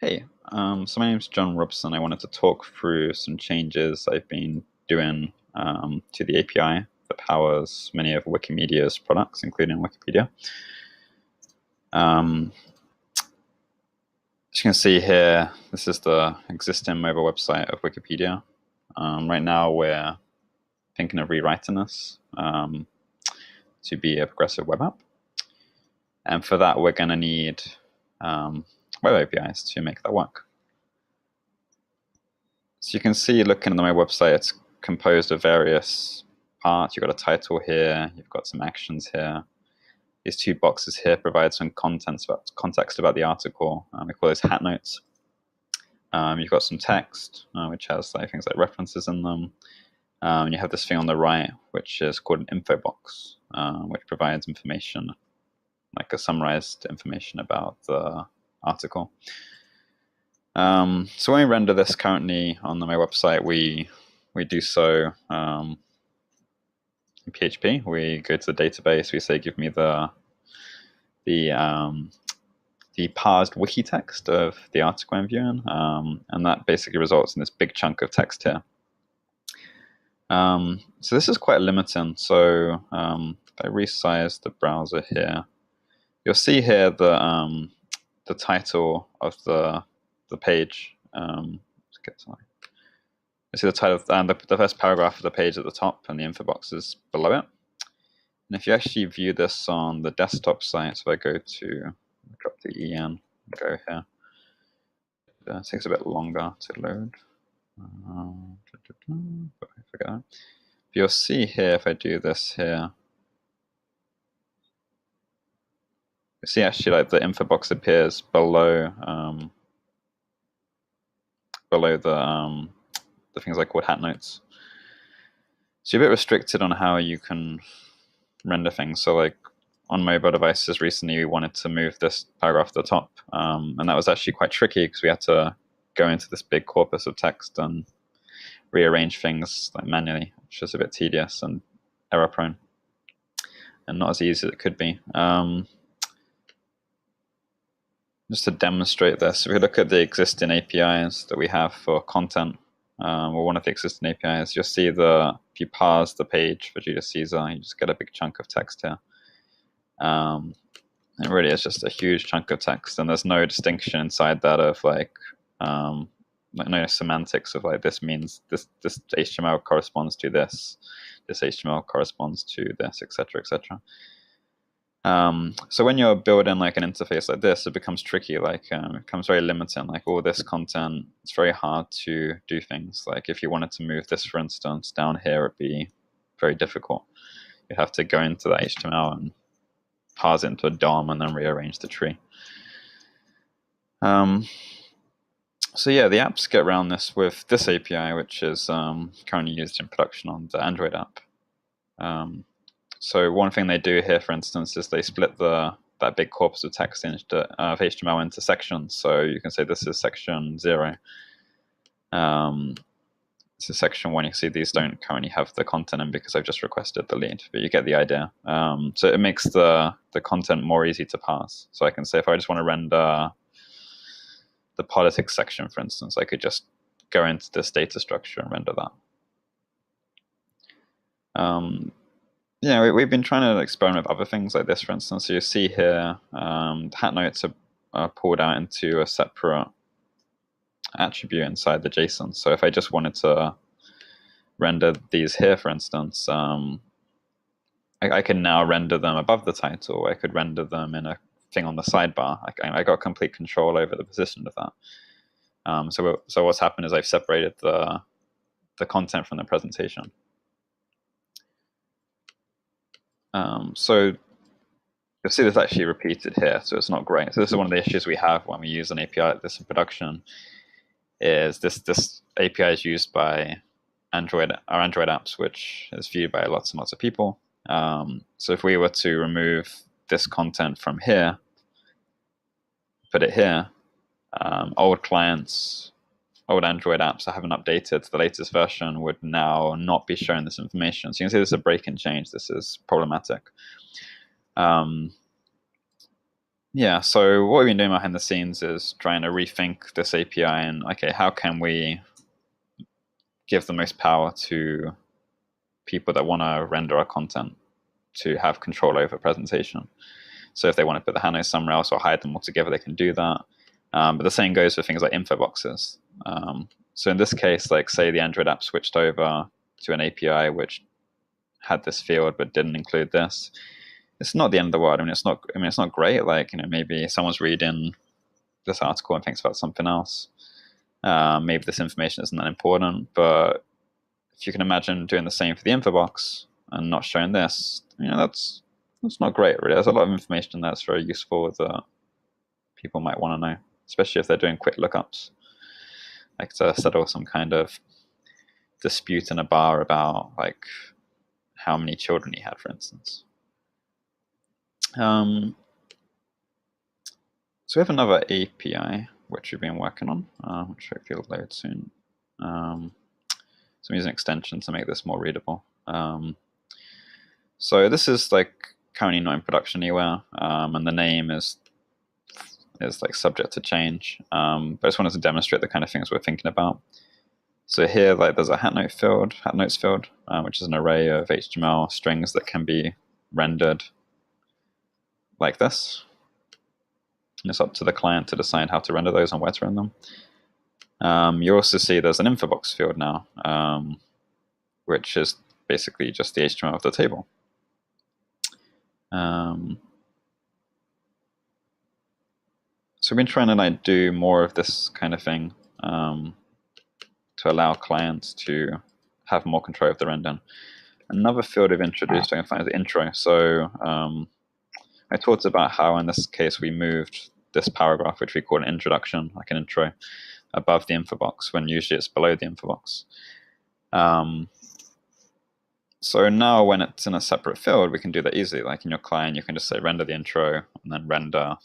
Hey, so my name's John Robson. I wanted to talk through some changes I've been doing to the API that powers many of Wikimedia's products, including Wikipedia. As you can see here, this is the existing mobile website of Wikipedia. Right now, we're thinking of rewriting this to be a progressive web app. And for that, we're going to need web APIs to make that work. So you can see, looking at my website, it's composed of various parts. You've got a title here, you've got some actions here. These two boxes here provide some context about the article. We call those hat notes. You've got some text, which has things like references in them. You have this thing on the right, which is called an info box, which provides information, like a summarized information about the article. So when we render this currently on my website, we do so in PHP. We go to the database. We say, give me the parsed wiki text of the article I'm viewing, and that basically results in this big chunk of text here. So this is quite limiting. So if I resize the browser here, you'll see here the title of the page. Let's get to you see the title and the first paragraph of the page at the top, and the info box is below it. And if you actually view this on the desktop site, so if I go to drop the EN, go here, it takes a bit longer to load. But I forget that. You'll see here, if I do this here, you see actually like the info box appears below the things I called hat notes. So you're a bit restricted on how you can render things. So like on mobile devices recently, we wanted to move this paragraph to the top, and that was actually quite tricky because we had to go into this big corpus of text and rearrange things like manually, which is a bit tedious and error prone and not as easy as it could be. Just to demonstrate this, if we look at the existing APIs that we have for content, or one of the existing APIs, you'll see if you parse the page for Julius Caesar, you just get a big chunk of text here. It really is just a huge chunk of text, and there's no distinction inside that of no semantics of like this means this HTML corresponds to this HTML corresponds to this, etc., etc. So when you're building like an interface like this, it becomes tricky. It becomes very limiting. Like all this content, it's very hard to do things. Like if you wanted to move this, for instance, down here, it'd be very difficult. You have to go into that HTML and parse it into a DOM and then rearrange the tree. So yeah, the apps get around this with this API, which is currently used in production on the Android app. So one thing they do here, for instance, is they split that big corpus of text of HTML into sections. So you can say this is section 0. This is section 1. You can see these don't currently have the content in because I've just requested the lead, but you get the idea. So it makes the content more easy to parse. So I can say if I just want to render the politics section, for instance, I could just go into this data structure and render that. Yeah, we've been trying to experiment with other things like this, for instance. So you see here, hat notes are pulled out into a separate attribute inside the JSON. So if I just wanted to render these here, for instance, I can now render them above the title. I could render them in a thing on the sidebar. I got complete control over the position of that. So what's happened is I've separated the content from the presentation. So you'll see this actually repeated here, so it's not great. So this is one of the issues we have when we use an API like this in production, is this API is used by our Android apps, which is viewed by lots and lots of people. So if we were to remove this content from here, put it here, old clients, old Android apps that haven't updated to the latest version would now not be showing this information. So you can see this is a break and change. This is problematic. Yeah, so what we've been doing behind the scenes is trying to rethink this API and, okay, how can we give the most power to people that want to render our content to have control over presentation. So if they want to put the handles somewhere else or hide them altogether, they can do that. But the same goes for things like info boxes. So in this case, like say the Android app switched over to an API which had this field but didn't include this. It's not the end of the world. It's not great. Like, maybe someone's reading this article and thinks about something else. Maybe this information isn't that important, but if you can imagine doing the same for the info box and not showing this, that's not great, really. There's a lot of information that's very useful that people might want to know, especially if they're doing quick lookups, like to settle some kind of dispute in a bar about like how many children he had, for instance. So we have another API which we've been working on, which hopefully will load soon. So I'm using an extension to make this more readable. So this is like currently not in production anywhere, and the name is like subject to change. But I just wanted to demonstrate the kind of things we're thinking about. So here, like, there's a hat notes field, which is an array of HTML strings that can be rendered like this. And it's up to the client to decide how to render those and where to render them. You also see there's an info box field now, which is basically just the HTML of the table. So we've been trying to like do more of this kind of thing to allow clients to have more control of the rendering. Another field we've introduced, I can find, is the intro. So I talked about how in this case we moved this paragraph, which we call an introduction, like an intro, above the info box when usually it's below the info box. So now when it's in a separate field, we can do that easily. Like in your client, you can just say render the intro and then render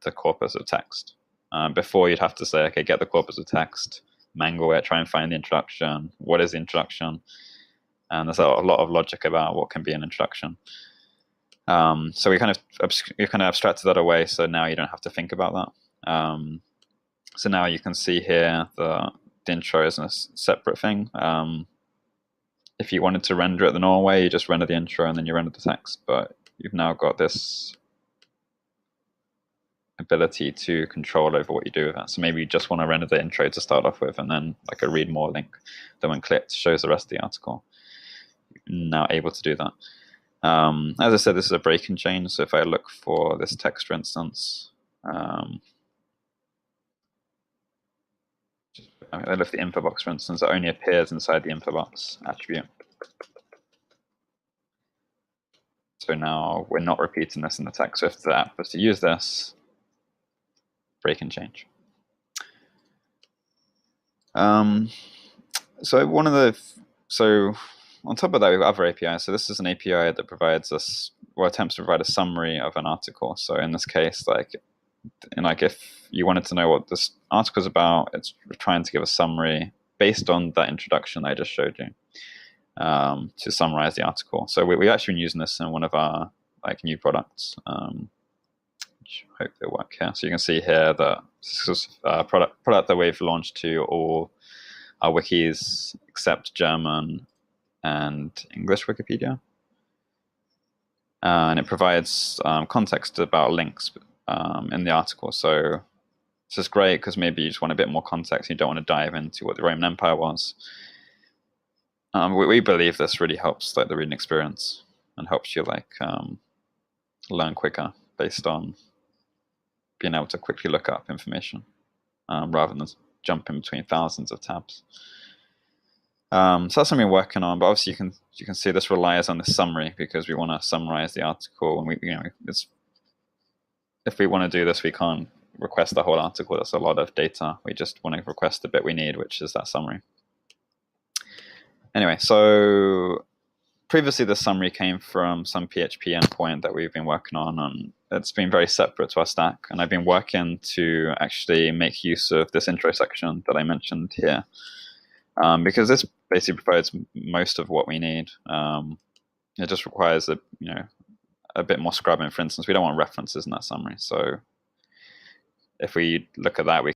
the corpus of text. Before you'd have to say, okay, get the corpus of text, mangle it, try and find the introduction. What is the introduction? And there's a lot of logic about what can be an introduction. So we kind of abstracted that away, so now you don't have to think about that. So now you can see here the intro is a separate thing. If you wanted to render it the normal way, you just render the intro and then you render the text, but you've now got this ability to control over what you do with that. So maybe you just want to render the intro to start off with, and then like a read more link that when clicked shows the rest of the article. You're now able to do that. As I said, this is a break and change. So if I look for this text, for instance, I look at the info box, for instance, it only appears inside the info box attribute. So now we're not repeating this in the text. So if the app was to use this, break and change. So on top of that, we have other APIs. So this is an API that provides us, or attempts to provide a summary of an article. So in this case, if you wanted to know what this article is about, it's trying to give a summary based on that introduction I just showed you, to summarize the article. So we actually been using this in one of our new products, which hopefully will work here. So you can see here that this is a product that we've launched to all our wikis except German and English Wikipedia. And it provides context about links in the article. So this is great because maybe you just want a bit more context. You don't want to dive into what the Roman Empire was. We believe this really helps the reading experience and helps you learn quicker based on being able to quickly look up information rather than jumping between thousands of tabs. So that's something we're working on, but obviously you can see this relies on the summary because we want to summarize the article, and if we want to do this, we can't request the whole article. That's a lot of data. We just want to request the bit we need, which is that summary. Anyway, so previously the summary came from some PHP endpoint that we've been working on, and it's been very separate to our stack. And I've been working to actually make use of this intro section that I mentioned here, because this basically provides most of what we need. It just requires a a bit more scrubbing. For instance, we don't want references in that summary. So if we look at that, we